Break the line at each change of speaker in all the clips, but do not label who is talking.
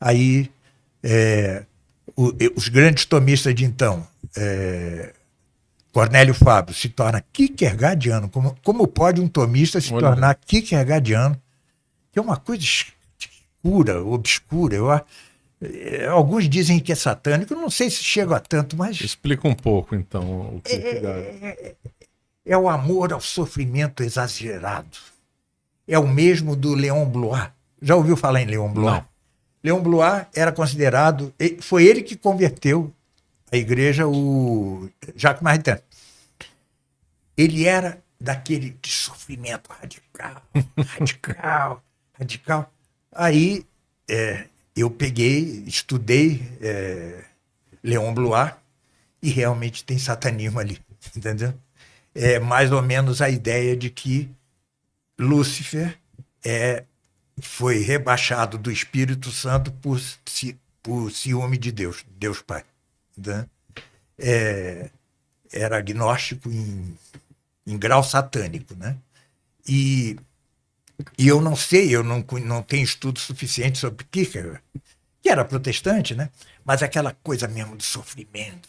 Aí os grandes tomistas de então, Cornélio Fábio se torna kierkegaardiano. Como pode um tomista se tornar kierkegaardiano? Que é uma coisa escura, obscura. Alguns dizem que é satânico, não sei se chega a tanto, mas...
Explica um pouco, então, o Kierkegaard.
É o amor ao sofrimento exagerado. É o mesmo do Léon Blois. Já ouviu falar em Léon Blois?
Não.
Léon Blois era considerado... Foi ele que converteu a igreja, o Jacques Maritain. Ele era daquele de sofrimento radical, radical. Aí eu peguei, estudei Léon Blois e realmente tem satanismo ali, entendeu? É mais ou menos a ideia de que Lúcifer foi rebaixado do Espírito Santo por ciúme de Deus, Deus Pai. Né? Era agnóstico em grau satânico, né? E eu não sei, eu não tenho estudo suficiente sobre Kierkegaard, que era protestante, né? Mas aquela coisa mesmo de sofrimento,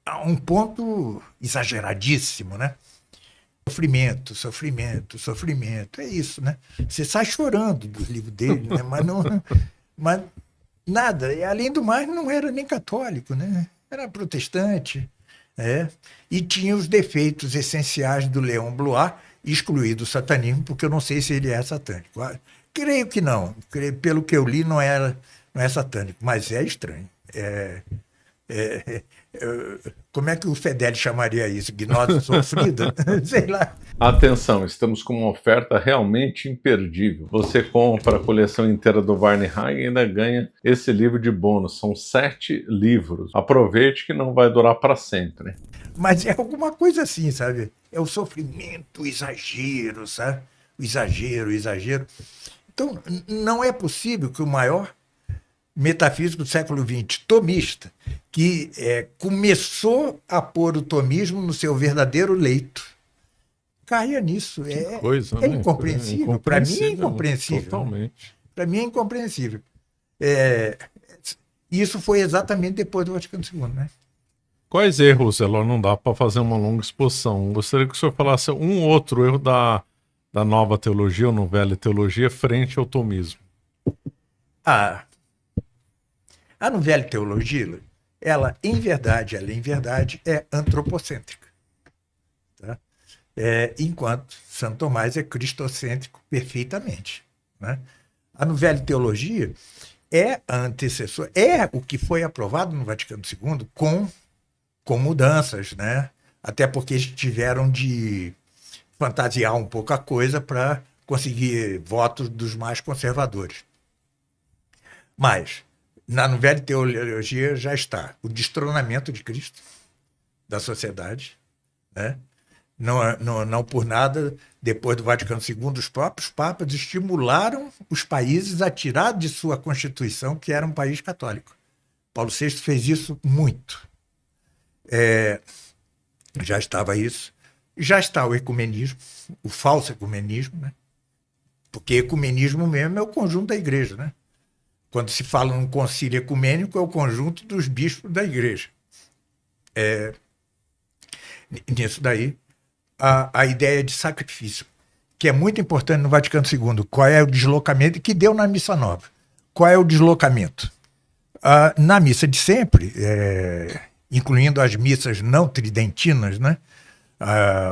a um ponto exageradíssimo, né? Sofrimento, é isso, né? Você sai chorando do livro dele, né? Mas nada, e além do mais não era nem católico, né? Era protestante, e tinha os defeitos essenciais do Léon Blois, excluído o satanismo, porque eu não sei se ele é satânico. Creio que não, pelo que eu li não é satânico, mas é estranho. Como é que o Fedeli chamaria isso? Gnose sofrida? Sei lá.
Atenção, estamos com uma oferta realmente imperdível. Você compra a coleção inteira do Barney Hagen e ainda ganha esse livro de bônus. São 7 livros. Aproveite que não vai durar para sempre.
Mas é alguma coisa assim, sabe? É o sofrimento, o exagero, sabe? O exagero. Então, não é possível que o maior metafísico do século XX, tomista, que começou a pôr o tomismo no seu verdadeiro leito, caia nisso.
Coisa, né?
Incompreensível. Para mim é incompreensível.
Totalmente.
Para mim é incompreensível. Isso foi exatamente depois do Vaticano II, né?
Quais erros, Elor? Não dá para fazer uma longa exposição. Gostaria que o senhor falasse um outro erro da nova teologia ou novela teologia frente ao tomismo.
A novela teologia, ela em verdade é antropocêntrica. Tá? Enquanto Santo Tomás é cristocêntrico perfeitamente. Né? A novela teologia é a antecessora, é o que foi aprovado no Vaticano II com mudanças, né? Até porque eles tiveram de fantasiar um pouco a coisa para conseguir votos dos mais conservadores. Mas na novela teologia já está o destronamento de Cristo da sociedade, né? Não por nada, depois do Vaticano II, os próprios papas estimularam os países a tirar de sua Constituição que era um país católico. Paulo VI fez isso muito. Já estava isso. Já está o ecumenismo, o falso ecumenismo, né? Porque ecumenismo mesmo é o conjunto da igreja, né? Quando se fala num concílio ecumênico, é o conjunto dos bispos da igreja. Nisso daí, a ideia de sacrifício, que é muito importante no Vaticano II. Qual é o deslocamento que deu na Missa Nova? Qual é o deslocamento? Na missa de sempre, incluindo as missas não tridentinas, né?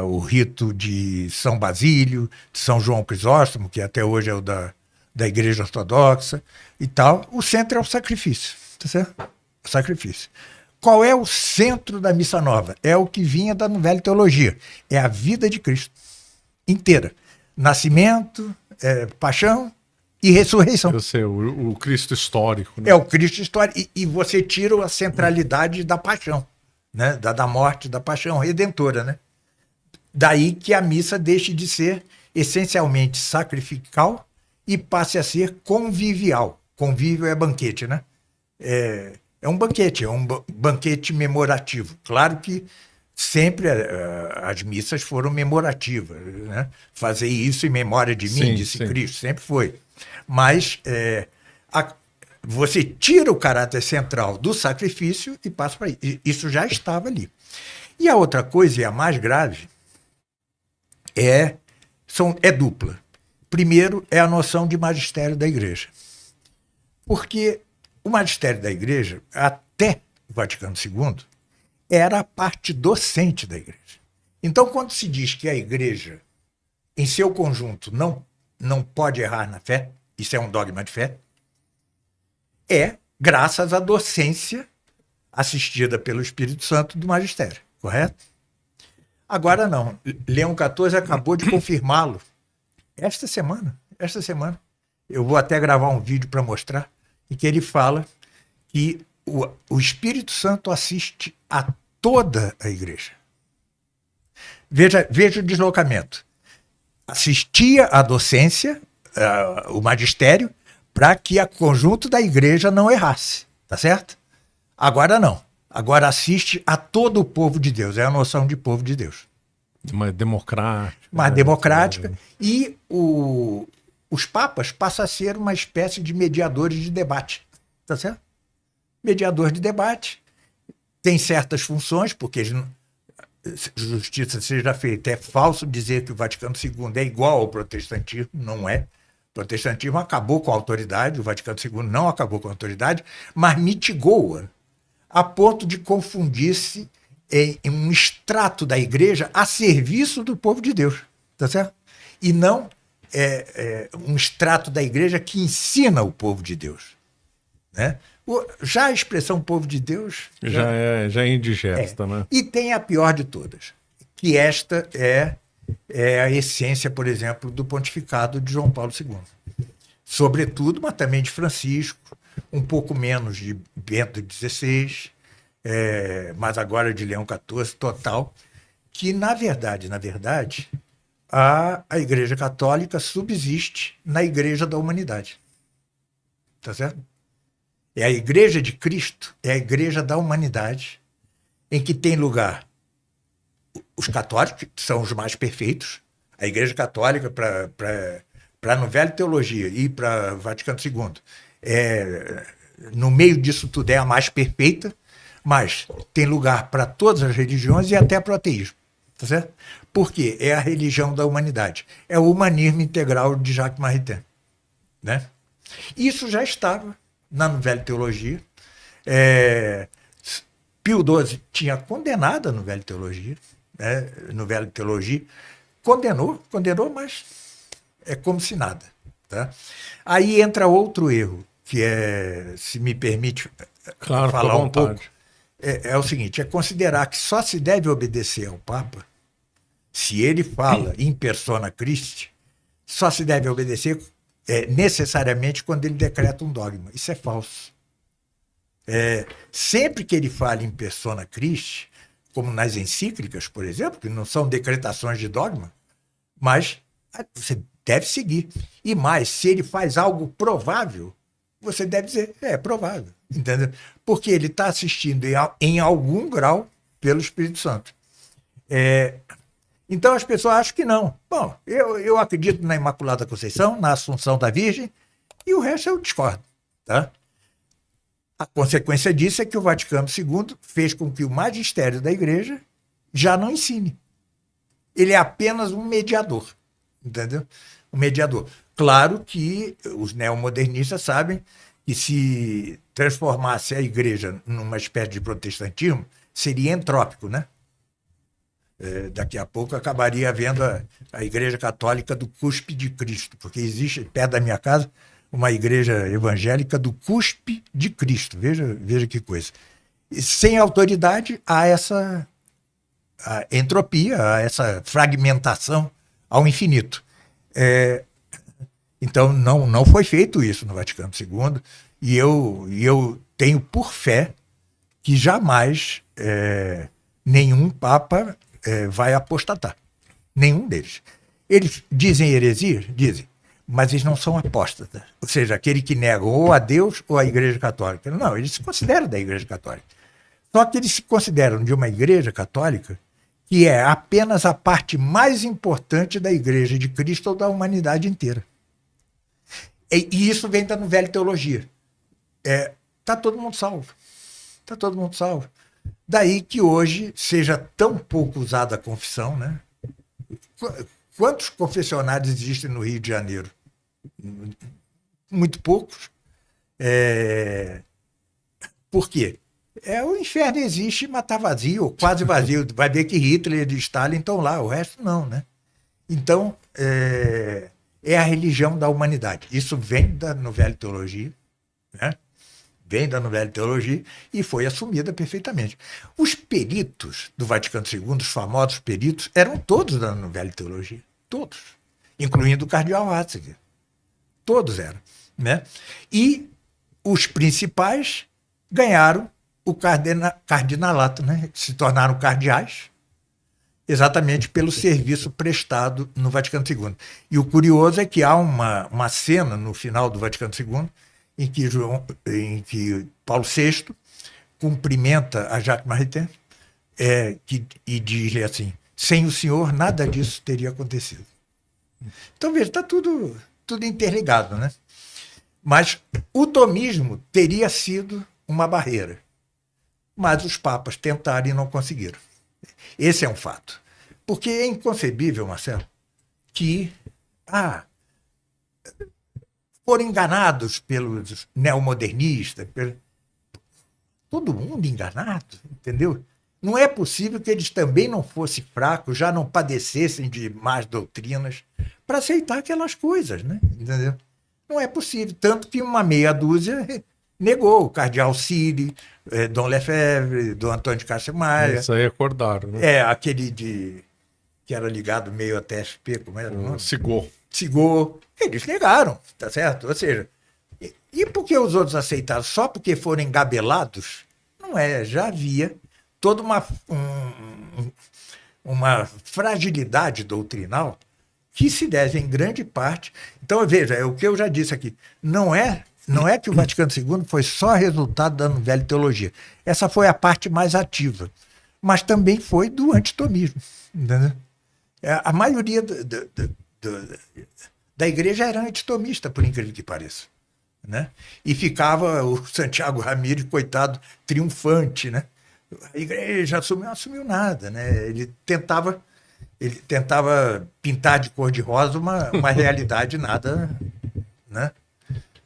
O rito de São Basílio, de São João Crisóstomo, que até hoje é o da Igreja Ortodoxa e tal, o centro é o sacrifício, tá certo? O sacrifício. Qual é o centro da Missa Nova? É o que vinha da novela teologia. É a vida de Cristo inteira. Nascimento, paixão e ressurreição.
Eu sei, o Cristo histórico. Né?
É o Cristo histórico. E você tira a centralidade da paixão, né? Da morte, da paixão redentora, né? Daí que a missa deixe de ser essencialmente sacrificial e passe a ser convivial. Convívio é banquete, né? É um banquete, banquete memorativo. Claro que sempre as missas foram memorativas, né? Fazer isso em memória de mim, disse Cristo, sempre foi. Mas você tira o caráter central do sacrifício e passa para isso. Isso já estava ali. E a outra coisa, e a mais grave, é dupla. Primeiro, é a noção de magistério da Igreja. Porque o magistério da Igreja, até o Vaticano II, era a parte docente da Igreja. Então, quando se diz que a Igreja, em seu conjunto, não pode errar na fé, isso é um dogma de fé, é graças à docência assistida pelo Espírito Santo do magistério, correto? Agora não. Leão XIV acabou de confirmá-lo esta semana. Eu vou até gravar um vídeo para mostrar, em que ele fala que o Espírito Santo assiste a toda a Igreja. Veja o deslocamento. Assistia à docência, o magistério, para que o conjunto da Igreja não errasse, tá certo? Agora não. Agora assiste a todo o povo de Deus. É a noção de povo de Deus.
Mais democrática.
Mais democrática. E os papas passam a ser uma espécie de mediadores de debate. Tá certo? Mediador de debate. Tem certas funções, porque justiça seja feita. É falso dizer que o Vaticano II é igual ao protestantismo. Não é. O protestantismo acabou com a autoridade, o Vaticano II não acabou com a autoridade, mas mitigou-a a ponto de confundir-se em um extrato da Igreja a serviço do povo de Deus, tá certo? E não um extrato da Igreja que ensina o povo de Deus, né? Já a expressão povo de Deus
já é indigesta, né?
E tem a pior de todas, que esta é a essência, por exemplo, do pontificado de João Paulo II. Sobretudo, mas também de Francisco, um pouco menos de Bento XVI, mas agora de Leão XIV, total, que, na verdade, a Igreja Católica subsiste na Igreja da Humanidade. Tá certo? É a Igreja de Cristo, é a Igreja da Humanidade, em que tem lugar os católicos, que são os mais perfeitos. A Igreja Católica, para a Novela Teologia e para Vaticano II, no meio disso tudo é a mais perfeita, mas tem lugar para todas as religiões e até para o ateísmo. Tá certo? Porque é a religião da humanidade. É o humanismo integral de Jacques Maritain, né? Isso já estava na Novela Teologia. Pio XII tinha condenado a Novela Teologia, né? Novela Teologia condenou, mas é como se nada, tá? Aí entra outro erro, que se me permite falar um pouco, é o seguinte, é considerar que só se deve obedecer ao Papa se ele fala in persona Christi, só se deve obedecer necessariamente quando ele decreta um dogma. Isso é falso. Sempre que ele fala in persona Christi, como nas encíclicas, por exemplo, que não são decretações de dogma, mas você deve seguir. E mais, se ele faz algo provável, você deve dizer, é provável, entendeu? Porque ele está assistindo em algum grau pelo Espírito Santo. Então as pessoas acham que não. Bom, eu acredito na Imaculada Conceição, na Assunção da Virgem, e o resto eu discordo, tá? A consequência disso é que o Vaticano II fez com que o magistério da Igreja já não ensine. Ele é apenas um mediador, entendeu? Um mediador. Claro que os neomodernistas sabem que se transformasse a Igreja numa espécie de protestantismo, seria entrópico, né? Daqui a pouco acabaria havendo a Igreja Católica do Cuspe de Cristo, porque existe perto da minha casa uma igreja evangélica do Cuspe de Cristo. Veja que coisa. E sem autoridade há essa entropia, há essa fragmentação ao infinito. Então não foi feito isso no Vaticano II, e eu tenho por fé que jamais nenhum Papa vai apostatar. Nenhum deles. Eles dizem heresia? Dizem. Mas eles não são apóstatas. Ou seja, aquele que nega ou a Deus ou a Igreja Católica. Não, eles se consideram da Igreja Católica. Só que eles se consideram de uma Igreja Católica que é apenas a parte mais importante da Igreja de Cristo ou da humanidade inteira. E isso vem da Nouvelle Teologia. Tá todo mundo salvo. Tá todo mundo salvo. Daí que hoje seja tão pouco usada a confissão, né? Quantos confessionários existem no Rio de Janeiro? Muito poucos. Por quê? O inferno existe, mas está vazio, quase vazio. Vai ver que Hitler e Stalin estão lá, o resto não, né? Então, é a religião da humanidade. Isso vem da Nouvelle Teologia, né? Vem da Nouvelle Teologia e foi assumida perfeitamente. Os peritos do Vaticano II, os famosos peritos, eram todos da Nouvelle Teologia. Todos. Incluindo o cardeal Ratzinger. Todos eram. Né? E os principais ganharam o cardinalato, né? Se tornaram cardeais, exatamente pelo serviço prestado no Vaticano II. E o curioso é que há uma cena no final do Vaticano II em que Paulo VI cumprimenta a Jacques Maritain e diz assim: sem o senhor nada disso teria acontecido. Então, veja, está tudo interligado, né? Mas o tomismo teria sido uma barreira. Mas os papas tentaram e não conseguiram. Esse é um fato. Porque é inconcebível, Marcelo, que foram enganados pelos neomodernistas, todo mundo enganado, entendeu? Não é possível que eles também não fossem fracos, já não padecessem de más doutrinas, para aceitar aquelas coisas, né? Entendeu? Não é possível. Tanto que uma meia dúzia negou, o cardeal Siri, Dom Lefebvre, Dom Antônio de Castro Maia.
Isso aí acordaram, né?
Aquele que era ligado meio a TFP, como era o nome?
Sigor.
Eles negaram, tá certo? Ou seja, e por que os outros aceitaram? Só porque foram engabelados? Não é, já havia toda uma fragilidade doutrinal que se deve em grande parte. Então, veja, é o que eu já disse aqui, não é que o Vaticano II foi só resultado da Nouvelle Teologia. Essa foi a parte mais ativa, mas também foi do antitomismo, entendeu? A maioria da igreja era antitomista, por incrível que pareça, né? E ficava o Santiago Ramírez, coitado, triunfante, né? A igreja não assumiu nada, né? Ele tentava pintar de cor-de-rosa uma realidade nada, né?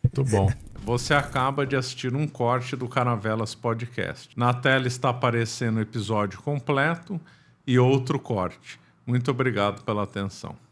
Muito bom. Você acaba de assistir um corte do Caravelas Podcast. Na tela está aparecendo o episódio completo e outro corte. Muito obrigado pela atenção.